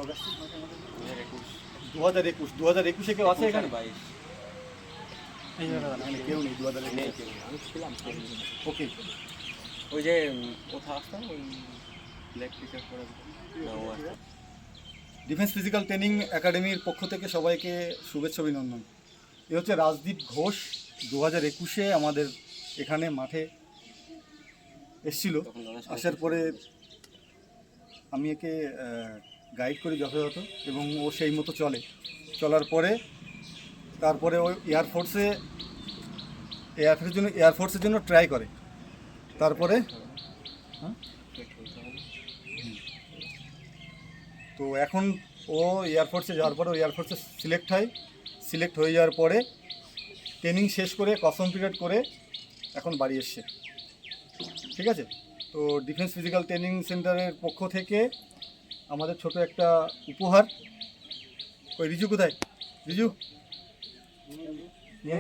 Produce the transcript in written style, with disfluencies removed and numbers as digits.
কবে আসছিস মাঠে আমাদের? 2021 2021 কেউ আছে এখানে? 22 এখানে কেউ নেই 2021 নেই কেউ। আমি ছিলাম ওকে। ওই যে কোথাও আসতাম ওই ব্ল্যাক টি শার্ট পরে না ও আসতাম। ডিফেন্স ফিজিক্যাল ট্রেনিং একাডেমির পক্ষ থেকে সবাইকে শুভেচ্ছা অভিনন্দন। এ হচ্ছে রাজদীপ ঘোষ, 2021 আমাদের এখানে মাঠে এসেছিল। তখন দাদা আসার পরে আমি একে গাইড করি যথাযথ এবং ও সেই মতো চলে। চলার পরে তারপরে ও এয়ারফোর্সের জন্য ট্রাই করে। তারপরে তো এখন ও এয়ারফোর্সে যাওয়ার পরে ও এয়ারফোর্সে সিলেক্ট হয়ে যাওয়ার পরে ট্রেনিং শেষ করে কসম পিরিয়ড করে এখন বাড়ি এসছে। ঠিক আছে, তো ডিফেন্স ফিজিক্যাল ট্রেনিং সেন্টারের পক্ষ থেকে আমাদের ছোট একটা উপহার। ওই রিজু কোথায়? রিজু নিয়ে